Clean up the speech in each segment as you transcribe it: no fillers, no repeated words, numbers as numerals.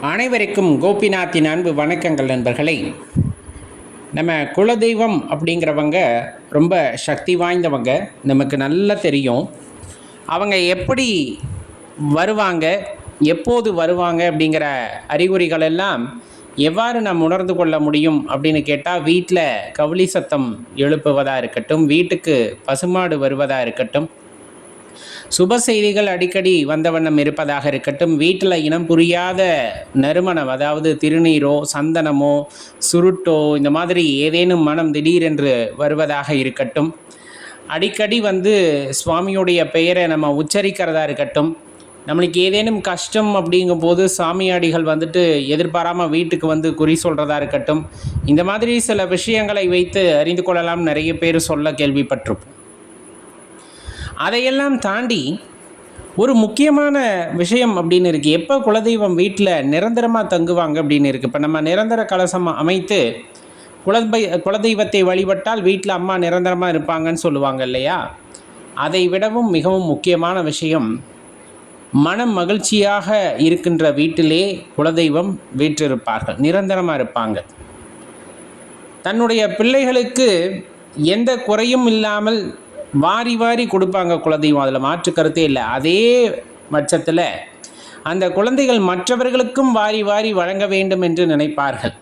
அனைவருக்கும் கோபிநாத்தின் அன்பு வணக்கங்கள் நண்பர்களே. நம்ம குலதெய்வம் அப்படிங்கிறவங்க ரொம்ப சக்தி வாய்ந்தவங்க, நமக்கு நல்லா தெரியும். அவங்க எப்படி வருவாங்க, எப்போது வருவாங்க அப்படிங்கிற அறிகுறிகள் எல்லாம் எவ்வாறு நாம் உணர்ந்து கொள்ள முடியும் அப்படின்னு கேட்டால், வீட்டில் கவுளி சத்தம் எழுப்புவதாக இருக்கட்டும், வீட்டுக்கு பசுமாடு வருவதாக இருக்கட்டும், சுப செய்திகள் அடிக்கடி வந்த வண்ணம் இருப்பதாக இருக்கட்டும், வீட்டில் இனம் புரியாத நறுமணம், அதாவது திருநீரோ சந்தனமோ சுருட்டோ இந்த மாதிரி ஏதேனும் மனம் திடீரென்று வருவதாக இருக்கட்டும், அடிக்கடி சுவாமியுடைய பெயரை நம்ம உச்சரிக்கிறதா இருக்கட்டும், நம்மளுக்கு ஏதேனும் கஷ்டம் அப்படிங்கும்போது சாமியாடிகள் எதிர்பாராமல் வீட்டுக்கு குறி சொல்கிறதா இருக்கட்டும், இந்த மாதிரி சில விஷயங்களை வைத்து அறிந்து கொள்ளலாம் நிறைய பேர் சொல்ல கேள்விப்பட்டிருப்போம். அதையெல்லாம் தாண்டி ஒரு முக்கியமான விஷயம் அப்படின்னு இருக்குது. எப்போ குலதெய்வம் வீட்டில் நிரந்தரமாக தங்குவாங்க அப்படின்னு இருக்குது. இப்போ நம்ம நிரந்தர கலசம் அமைத்து குலதெய்வத்தை வழிபட்டால் வீட்டில் அம்மா நிரந்தரமாக இருப்பாங்கன்னு சொல்லுவாங்க இல்லையா? அதை விடவும் மிகவும் முக்கியமான விஷயம், மனம் மகிழ்ச்சியாக இருக்கின்ற வீட்டிலே குலதெய்வம் வீற்றிருப்பார்கள், நிரந்தரமாக இருப்பாங்க. தன்னுடைய பிள்ளைகளுக்கு எந்த குறையும் இல்லாமல் வாரி வாரி கொடுப்பாங்க குலதெய்வம், அதில் மாற்று கருத்தே இல்லை. அதே பட்சத்தில் அந்த குழந்தைகள் மற்றவர்களுக்கும் வாரி வாரி வழங்க வேண்டும் என்று நினைப்பார்கள்.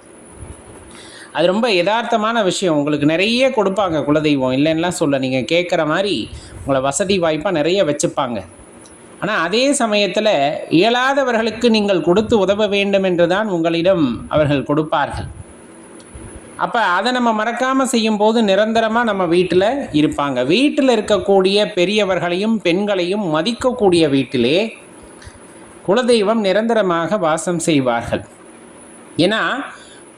அது ரொம்ப யதார்த்தமான விஷயம். உங்களுக்கு நிறைய கொடுப்பாங்க குலதெய்வம், இல்லைன்னா சொல்ல, நீங்கள் கேட்குற மாதிரி உங்களை வசதி வாய்ப்பாக நிறைய வச்சுப்பாங்க. ஆனால் அதே சமயத்தில் இயலாதவர்களுக்கு நீங்கள் கொடுத்து உதவ வேண்டும் என்று தான் உங்களிடம் அவர்கள் கொடுப்பார்கள். அப்போ அதை நம்ம மறக்காமல் செய்யும்போது நிரந்தரமாக நம்ம வீட்டில் இருப்பாங்க. வீட்டில் இருக்கக்கூடிய பெரியவர்களையும் பெண்களையும் மதிக்கக்கூடிய வீட்டிலே குலதெய்வம் நிரந்தரமாக வாசம் செய்வார்கள். ஏன்னா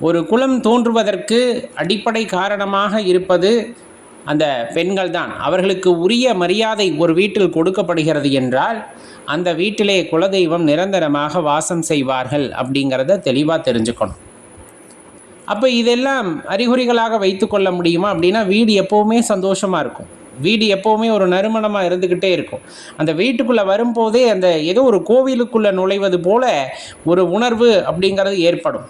ஒரு குலம் தோன்றுவதற்கு அடிப்படை காரணமாக இருப்பது அந்த பெண்கள் தான். அவர்களுக்கு உரிய மரியாதை ஒரு வீட்டில் கொடுக்கப்படுகிறது என்றால் அந்த வீட்டிலே குலதெய்வம் நிரந்தரமாக வாசம் செய்வார்கள் அப்படிங்கிறத தெளிவாக தெரிஞ்சுக்கணும். அப்போ இதெல்லாம் அறிகுறிகளாக வைத்து கொள்ள முடியுமா அப்படின்னா, வீடு எப்போவுமே சந்தோஷமாக இருக்கும், வீடு எப்போவுமே ஒரு நறுமணமாக இருந்துக்கிட்டே இருக்கும். அந்த வீட்டுக்குள்ளே வரும்போதே அந்த ஏதோ ஒரு கோவிலுக்குள்ளே நுழைவது போல ஒரு உணர்வு அப்படிங்கிறது ஏற்படும்.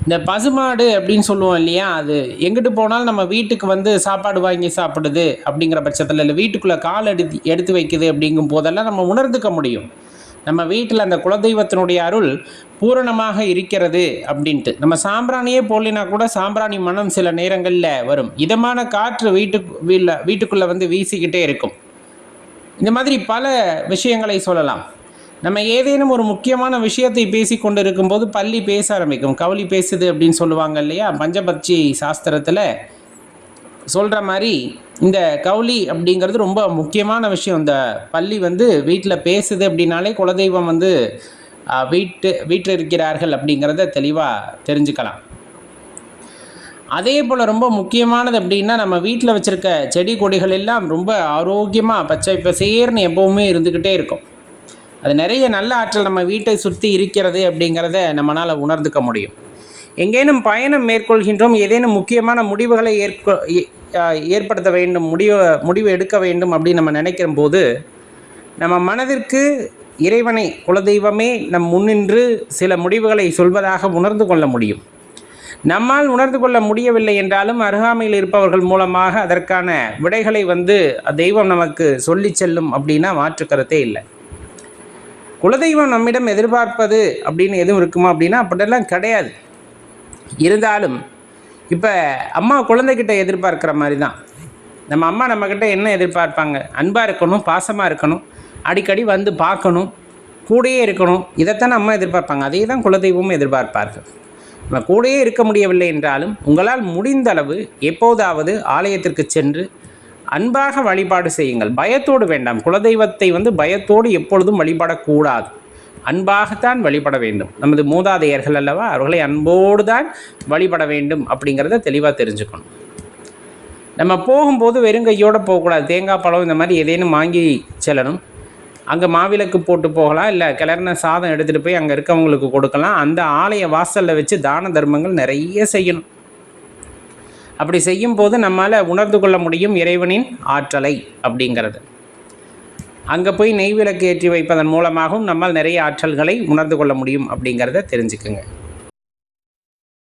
இந்த பசுமாடு அப்படின்னு சொல்லுவோம் இல்லையா, அது எங்கிட்டு போனாலும் நம்ம வீட்டுக்கு சாப்பாடு வாங்கி சாப்பிடுது அப்படிங்கிற பட்சத்தில், இல்லை வீட்டுக்குள்ளே கால் எடுத்து வைக்குது அப்படிங்கும் போதெல்லாம் நம்ம உணர்ந்துக்க முடியும் நம்ம வீட்டில் அந்த குலதெய்வத்தினுடைய அருள் பூரணமாக இருக்கிறது அப்படின்ட்டு. நம்ம சாம்பிராணியே போடலினா கூட சாம்பிராணி மனம் சில நேரங்களில் வரும். இதமான காற்று வீட்டுக்குள்ளே வீசிக்கிட்டே இருக்கும். இந்த மாதிரி பல விஷயங்களை சொல்லலாம். நம்ம ஏதேனும் ஒரு முக்கியமான விஷயத்தை பேசி கொண்டு இருக்கும்போது பள்ளி பேச ஆரம்பிக்கும். கவுளி பேசுது அப்படின்னு சொல்லுவாங்க இல்லையா, பஞ்சபட்சி சாஸ்திரத்தில் சொல்கிற மாதிரி இந்த கவுளி அப்படிங்கிறது ரொம்ப முக்கியமான விஷயம். இந்த பள்ளி வீட்டில் பேசுது அப்படின்னாலே குலதெய்வம் வீட்டில் இருக்கிறார்கள் அப்படிங்கிறத தெளிவாக தெரிஞ்சுக்கலாம். அதே போல் ரொம்ப முக்கியமானது அப்படின்னா, நம்ம வீட்டில் வச்சுருக்க செடி கொடிகள் எல்லாம் ரொம்ப ஆரோக்கியமாக பச்சை பசேர்னு எப்போவுமே இருந்துக்கிட்டே இருக்கும். அது நிறைய நல்ல ஆற்றல் நம்ம வீட்டை சுற்றி இருக்கிறது அப்படிங்கிறத நம்மளால் உணர்ந்துக்க முடியும். எங்கேனும் பயணம் மேற்கொள்கின்றோம், ஏதேனும் முக்கியமான முடிவுகளை ஏற்படுத்த வேண்டும், முடிவு எடுக்க வேண்டும் அப்படின்னு நம்ம நினைக்கிற போது நம்ம மனதிற்கு இறைவனை, குலதெய்வமே நம் முன்னின்று சில முடிவுகளை சொல்வதாக உணர்ந்து கொள்ள முடியும். நம்மால் உணர்ந்து கொள்ள முடியவில்லை என்றாலும் அருகாமையில் இருப்பவர்கள் மூலமாக அதற்கான விடைகளை தெய்வம் நமக்கு சொல்லி செல்லும் அப்படின்னா மாற்று கருத்தே இல்லை. குலதெய்வம் நம்மிடம் எதிர்பார்ப்பது அப்படின்னு எதுவும் இருக்குமா அப்படின்னா அப்படியெல்லாம் கிடையாது. இருந்தாலும் இப்போ அம்மா குழந்தைகிட்ட எதிர்பார்க்குற மாதிரி தான் நம்ம அம்மா நம்மக்கிட்ட என்ன எதிர்பார்ப்பாங்க, அன்பாக இருக்கணும், பாசமாக இருக்கணும், அடிக்கடி பார்க்கணும், கூடயே இருக்கணும், இதைத்தானே அம்மா எதிர்பார்ப்பாங்க. அதே தான் குலதெய்வமும் எதிர்பார்ப்பார்கள். நம்ம கூடயே இருக்க முடியவில்லை என்றாலும் உங்களால் முடிந்தளவு எப்போதாவது ஆலயத்திற்கு சென்று அன்பாக வழிபாடு செய்யுங்கள். பயத்தோடு வேண்டாம். குலதெய்வத்தை பயத்தோடு எப்பொழுதும் வழிபடக்கூடாது, அன்பாகத்தான் வழிபட வேண்டும். நமது மூதாதையர்கள் அல்லவா, அவர்களை அன்போடு தான் வழிபட வேண்டும் அப்படிங்கிறத தெளிவாக தெரிஞ்சுக்கணும். நம்ம போகும்போது வெறுங்கையோடு போகக்கூடாது. தேங்காய் பழம் இந்த மாதிரி ஏதேனும் வாங்கி செல்லணும். அங்கே மாவிளக்கு போட்டு போகலாம், இல்லை கிளறின சாதம் எடுத்துகிட்டு போய் அங்கே இருக்கவங்களுக்கு கொடுக்கலாம். அந்த ஆலய வாசலில் வச்சு தான தர்மங்கள் நிறைய செய்யணும். அப்படி செய்யும்போது நம்மால் உணர்ந்து கொள்ள முடியும் இறைவனின் ஆற்றலை அப்படிங்கிறது. அங்கே போய் நெய் விளக்கு ஏற்றி வைப்பதன் மூலமாகவும் நம்மால் நிறைய ஆற்றல்களை உணர்ந்து கொள்ள முடியும் அப்படிங்கிறத தெரிஞ்சுக்குங்க.